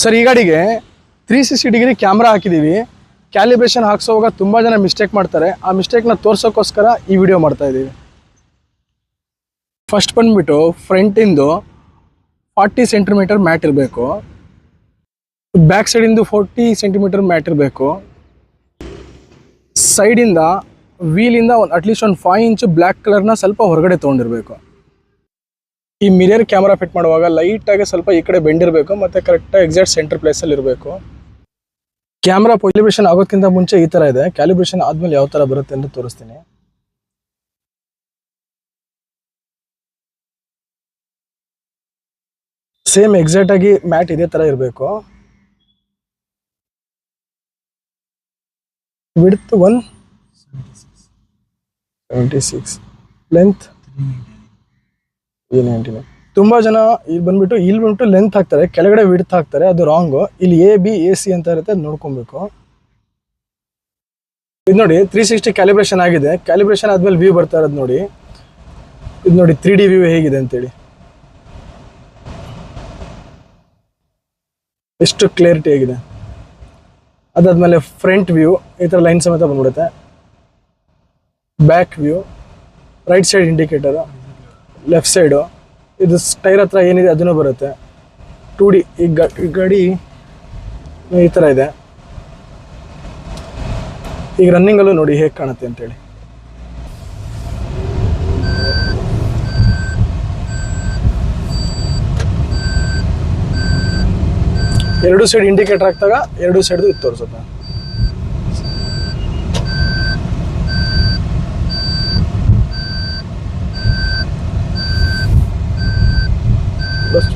Sir, ಈ ಗಾಡಿಗೆ 360 degree camera ಹಾಕಿದ್ದೀವಿ. ಕ್ಯಾಲಿಬ್ರೇಷನ್ ಹಾಕ್ಸೋವಾಗ ತುಂಬ ಜನ ಮಿಸ್ಟೇಕ್ ಮಾಡ್ತಾರೆ. ಆ ಮಿಸ್ಟೇಕ್ನ ತೋರ್ಸೋಕ್ಕೋಸ್ಕರ ಈ ವಿಡಿಯೋ ಮಾಡ್ತಾ ಇದ್ದೀವಿ. ಫಸ್ಟ್ ಬಂದುಬಿಟ್ಟು ಫ್ರಂಟಿಂದು 40 ಸೆಂಟಿಮೀಟರ್ ಮ್ಯಾಟ್ ಇರಬೇಕು. ಬ್ಯಾಕ್ ಸೈಡಿಂದು 40 ಸೆಂಟಿಮೀಟರ್ ಮ್ಯಾಟ್ ಇರಬೇಕು. ಸೈಡಿಂದ ವೀಲಿಂದ ಅಟ್ಲೀಸ್ಟ್ ಒಂದು 5 ಇಂಚು ಬ್ಲ್ಯಾಕ್ ಕಲರ್ನ ಸ್ವಲ್ಪ ಹೊರಗಡೆ ತೊಗೊಂಡಿರಬೇಕು. ಈ ಮಿರರ್ ಕ್ಯಾಮ್ರಾ ಫಿಟ್ ಮಾಡುವಾಗ ಲೈಟಾಗಿ ಸ್ವಲ್ಪ ಈ ಕಡೆ ಬೆಂಡಿರಬೇಕು ಮತ್ತು ಕರೆಕ್ಟಾಗಿ ಎಕ್ಸಾಕ್ಟ್ ಸೆಂಟರ್ ಪ್ಲೇಸಲ್ಲಿ ಇರಬೇಕು. ಕ್ಯಾಮ್ರಾ ಕ್ಯಾಲಿಬ್ರೇಷನ್ ಆಗೋದಕ್ಕಿಂತ ಮುಂಚೆ ಈ ಥರ ಇದೆ. ಕ್ಯಾಲಿಬ್ರೇಷನ್ ಆದಮೇಲೆ ಯಾವ ಥರ ಬರುತ್ತೆ ಅಂತ ತೋರಿಸ್ತೀನಿ. ಸೇಮ್ ಎಕ್ಸಾಕ್ಟಾಗಿ ಮ್ಯಾಟ್ ಇದೇ ಥರ ಇರಬೇಕು. Width 176, length 399. ತುಂಬ ಜನ ಇಲ್ಲಿ ಬಂದ್ಬಿಟ್ಟು ಲೆಂತ್ ಹಾಕ್ತಾರೆ, ಕೆಳಗಡೆ ವಿಡ್ತ್ ಹಾಕ್ತಾರೆ. ಅದು ರಾಂಗು. ಇಲ್ಲಿ AB AC ಅಂತ ಇರುತ್ತೆ, ಅದು ನೋಡ್ಕೊಬೇಕು. ಇದು ನೋಡಿ 360 ಕ್ಯಾಲಿಬ್ರೇಷನ್ ಆಗಿದೆ. ಕ್ಯಾಲಿಬ್ರೇಷನ್ ಆದ್ಮೇಲೆ ವ್ಯೂ ಬರ್ತಾ ಇರೋದು ನೋಡಿ. ಇದು ನೋಡಿ 3D ವ್ಯೂ ಹೇಗಿದೆ ಅಂತೇಳಿ, ಎಷ್ಟು ಕ್ಲಿಯರಿಟಿ ಆಗಿದೆ. ಅದಾದ್ಮೇಲೆ ಫ್ರಂಟ್ ವ್ಯೂ ಈ ಥರ ಲೈನ್ ಸಮೇತ ಬಂದ್ಬಿಡುತ್ತೆ. Back view, right side indicator, left side, ಇದು ಟೈರ್ ಹತ್ರ ಏನಿದೆ ಅದನ್ನು ಬರುತ್ತೆ. 2D ಈ ಗಾಡಿ ಈ ಥರ ಇದೆ. ಈಗ ರನ್ನಿಂಗಲ್ಲೂ ನೋಡಿ ಹೇಗೆ ಕಾಣುತ್ತೆ ಅಂತೇಳಿ. ಎರಡು ಸೈಡ್ ಇಂಡಿಕೇಟರ್ ಹಾಕ್ದಾಗ ಎರಡು ಸೈಡ್ದು ಇದು ತೋರಿಸುತ್ತೆ. ಬಸ್